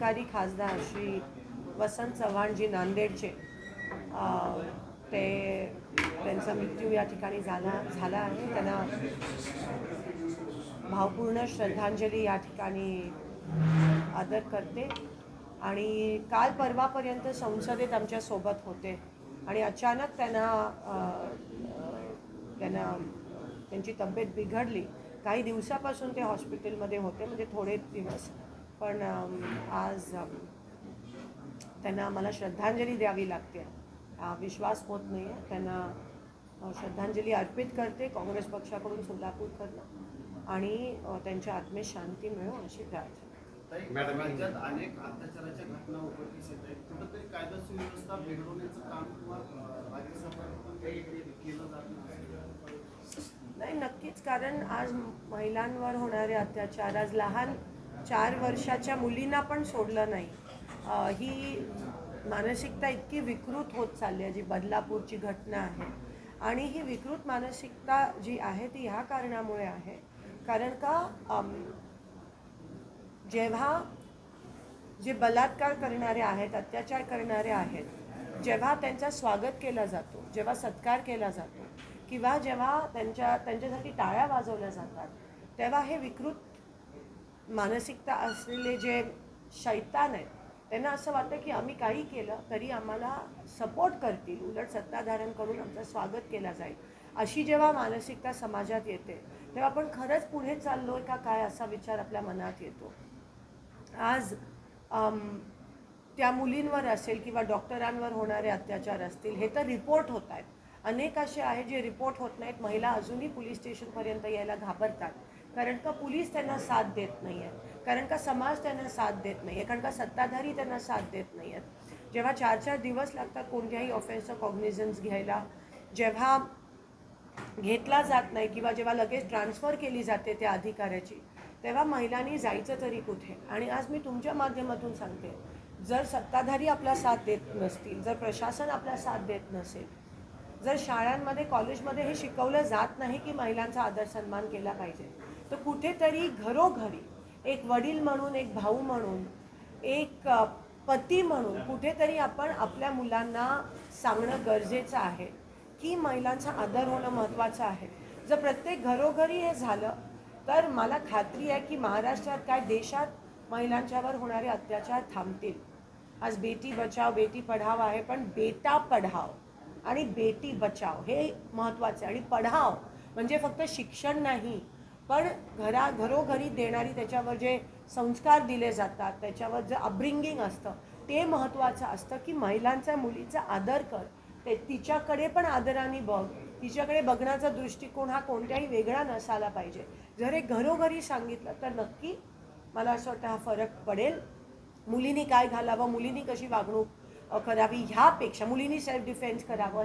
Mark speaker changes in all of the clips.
Speaker 1: क्रांतिकारी खासदार श्री वसंत चव्हाण जी नांदेडचे, त्यांचा मृत्यू या ठिकाणी झाला आहे. त्यांना भावपूर्ण श्रद्धांजली या ठिकाणी आदर करते. आणि काल परवापर्यंत संसदेत आमच्या सोबत होते आणि अचानक त्यांची तब्येत बिघडली. काही दिवसापासून ते हॉस्पिटलमध्ये होते, म्हणजे थोडे दिवस, पण आज त्यांना मला श्रद्धांजली द्यावी लागते. विश्वास होत नाही आहे. त्यांना श्रद्धांजली अर्पित करते काँग्रेस पक्षाकडून सोलापूरकडनं, आणि त्यांच्या आत्मेत शांती मिळो अशी प्रार्थना.
Speaker 2: राज्यात अनेक अत्याचाराच्या घटना उघडकीस येत आहेत. कुठंतरी कायदा सुव्यवस्था बिघडवण्याचं काम किंवा राज्य सरकारकडून केलं जात
Speaker 1: नाही, नक्कीच. कारण आज महिलांवर होणारे अत्याचार, आज लहान 4 वर्षाच्या मुलींना पण सोडलं नाही. ही मानसिकता इतकी विकृत होत चालली आहे, जी बदलापूरची घटना आहे. आणि ही विकृत मानसिकता जी आहे ती ह्या कारणामुळे आहे, कारण का जेव्हा जे बलात्कार करणारे आहेत, अत्याचार करणारे आहेत, जेव्हा त्यांचा स्वागत केला जातो, जेव्हा सत्कार केला जातो, किंवा जेव्हा त्यांच्यासाठी टाळ्या वाजवल्या जातात, तेव्हा हे विकृत मानसिकता असलेले जे शैतान आहेत त्यांना असं वाटतं की आम्ही काही केलं तरी आम्हाला सपोर्ट करतील, उलट सत्ताधाऱ्यांकडून आमचं स्वागत केलं जाईल. अशी जेव्हा मानसिकता समाजात येते तेव्हा आपण खरंच पुढे चाललो आहे का काय असा विचार आपल्या मनात येतो. आज त्या मुलींवर असेल किंवा डॉक्टरांवर होणारे अत्याचार असतील, हे तर रिपोर्ट होत आहेत. अनेक असे आहेत जे रिपोर्ट होत नाहीत. महिला अजूनही पोलीस स्टेशनपर्यंत यायला घाबरतात, कारण का पोलीस त्यांना साथ देत नाही आहेत, कारण का समाज त्यांना साथ देत नाही आहे, कारण का सत्ताधारी त्यांना साथ देत नाही आहेत. जेव्हा 4-4 दिवस लागतात कोणत्याही ऑफेन्सचं कॉग्निझन्स घ्यायला, जेव्हा घेतला जात नाही किंवा जेव्हा लगेच ट्रान्सफर केली जाते त्या अधिकाऱ्याची, तेव्हा महिलांनी जायचं तरी कुठे. आणि आज मी तुमच्या माध्यमातून सांगते, जर सत्ताधारी आपला साथ देत नसतील, जर प्रशासन आपला साथ देत नसेल, जर शाळांमध्ये कॉलेजमध्ये हे शिकवलं जात नाही की महिलांचा आदर सन्मान केला पाहिजे, तर कुठेतरी घरोघरी एक वडील म्हणून, एक भाऊ म्हणून, एक पती म्हणून कुठेतरी आपण आपल्या मुलांना सांगणं गरजेचं आहे की महिलांचा आदर होणं महत्त्वाचं आहे. जर प्रत्येक घरोघरी हे झालं तर मला खात्री आहे की महाराष्ट्रात काय देशात महिलांच्यावर होणारे अत्याचार थांबतील. आज बेटी बचाव बेटी पढाव आहे, पण बेटा पढाव आणि बेटी बचाव हे महत्त्वाचं आहे. आणि पढाव म्हणजे फक्त शिक्षण नाही, पण घरोघरी देणारी त्याच्यावर जे संस्कार दिले जातात, त्याच्यावर जे अपब्रिंगिंग असतं ते महत्त्वाचं असतं. की महिलांचा, मुलीचा आदर कर, ते तिच्याकडे पण आदराने बघ, तिच्याकडे बघण्याचा दृष्टिकोन हा कोणत्याही वेगळा नसायला पाहिजे. जर हे घरोघरी सांगितलं तर नक्की मला असं वाटतं हा फरक पडेल. मुलींनी काय घालावं, मुलींनी कशी वागणूक करावी, ह्यापेक्षा मुलींनी सेल्फ डिफेन्स करावं,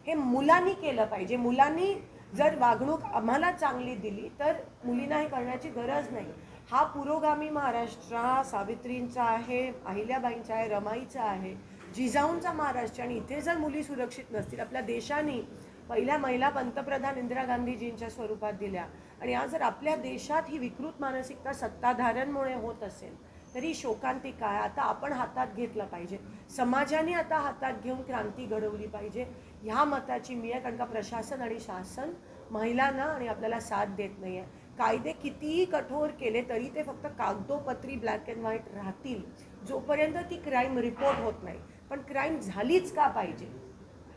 Speaker 1: हे मुलांनी केलं पाहिजे. मुलांनी जर वागणूक आम्हाला चांगली दिली तर मुलींना हे करण्याची गरज नाही. हा पुरोगामी महाराष्ट्र हा सावित्रींचा आहे, अहिल्याबाईंचा आहे, रमाईचा आहे, जिजाऊंचा महाराष्ट्र. आणि इथे जर मुली सुरक्षित नसतील, आपल्या देशाने पहिल्या महिला पंतप्रधान इंदिरा गांधीजींच्या स्वरूपात दिल्या, आणि आज जर आपल्या देशात ही विकृत मानसिकता सत्ताधाऱ्यांमुळे होत असेल तरी शोकांतिक आहे. आता आपण हातात घेतलं पाहिजे, समाजाने आता हातात घेऊन क्रांती घडवली पाहिजे, ह्या मताची मी आहे. कारण का प्रशासन आणि शासन महिलांना आणि आपल्याला साथ देत नाही आहे. कायदे कितीही कठोर केले तरी ते फक्त कागदोपत्री ब्लॅक अँड व्हाईट राहतील जोपर्यंत ती क्राईम रिपोर्ट होत नाही. पण क्राईम झालीच का पाहिजे,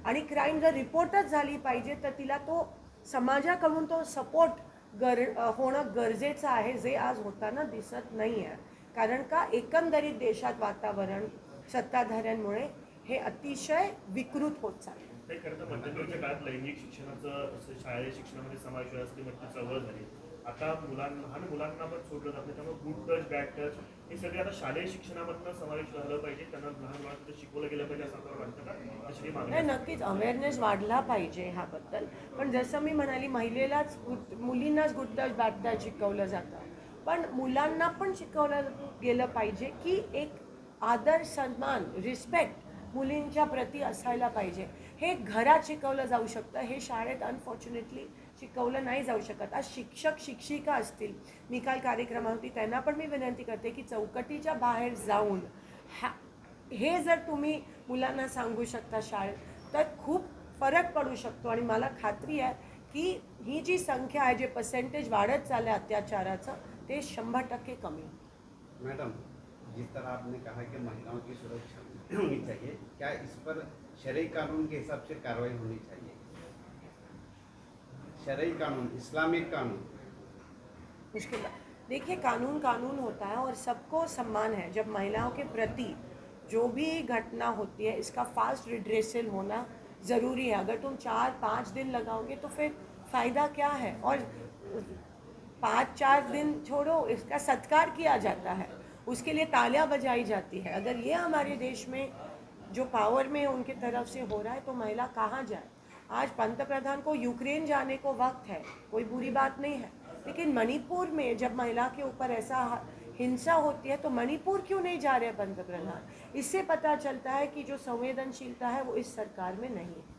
Speaker 1: आणि क्राईम जर रिपोर्टच झाली पाहिजे तर तिला तो समाजाकडून तो सपोर्ट होणं गरजेचं आहे, जे आज होताना दिसत नाही आहे. कारण का एकंदरीत देशात वातावरण सत्ताधाऱ्यांमुळे हे अतिशय विकृत होत चाललं.
Speaker 3: ते खरं तर मध्यंतरीच्या काळात लैंगिक शिक्षणाचं शालेय शिक्षणामध्ये समावेश असली मोठी चळवळ झाली. आता लहान मुलांना पण सोडलं जात नाही, त्यामुळे गुड टच बॅड टच हे सगळे आता शालेय शिक्षणामधनं समावेश झालं पाहिजे, त्यांना लहान मुलांना शिकवलं गेलं पाहिजे असं आपल्याला वाटतं का?
Speaker 1: नाही, नक्कीच अवेअरनेस वाढला पाहिजे ह्याबद्दल. पण जसं मी म्हणाली, मुलींनाच गुड टच बॅड टच शिकवलं जातं, पण मुलांना पण शिकवलं गेलं पाहिजे की एक आदर, सन्मान, रिस्पेक्ट मुलींच्या प्रती असायला पाहिजे. हे घरात शिकवलं जाऊ शकतं, हे शाळेत अनफॉर्च्युनेटली शिकवलं नाही जाऊ शकत. आज शिक्षक शिक्षिका असतील, मी काल कार्यक्रमावरती त्यांना पण मी विनंती करते की चौकटीच्या बाहेर जाऊन हे जर तुम्ही मुलांना सांगू शकता शाळेत तर खूप फरक पडू शकतो. आणि मला खात्री आहे की ही जी संख्या आहे, जे पर्सेंटेज वाढत चाललं आहे अत्याचाराचं, ते 100% कमी होईल.
Speaker 4: मैडम, जिस तरह आपने कहा कि महिलाओं की सुरक्षा होनी चाहिए, क्या इस पर शरई कानून के हिसाब से कार्रवाई होनी चाहिए? शरई कानून, इस्लामिक कानून।
Speaker 1: मुश्किल देखिए, कानून कानून होता है और सबको सम्मान है. जब महिलाओं के प्रति जो भी घटना होती है इसका फास्ट रिड्रेसल होना ज़रूरी है. अगर तुम 4-5 दिन लगाओगे तो फिर फ़ायदा क्या है? और 5-4 दिन छोड़ो, इसका सत्कार किया जाता है, उसके लिए तालियां बजाई जाती है. अगर ये हमारे देश में जो पावर में उनके तरफ से हो रहा है तो महिला कहाँ जाए? आज पंतप्रधान को यूक्रेन जाने को वक्त है, कोई बुरी बात नहीं है, लेकिन मणिपुर में जब महिला के ऊपर ऐसा हिंसा होती है तो मणिपुर क्यों नहीं जा रहे पंतप्रधान? इससे पता चलता है कि जो संवेदनशीलता है वो इस सरकार में नहीं है.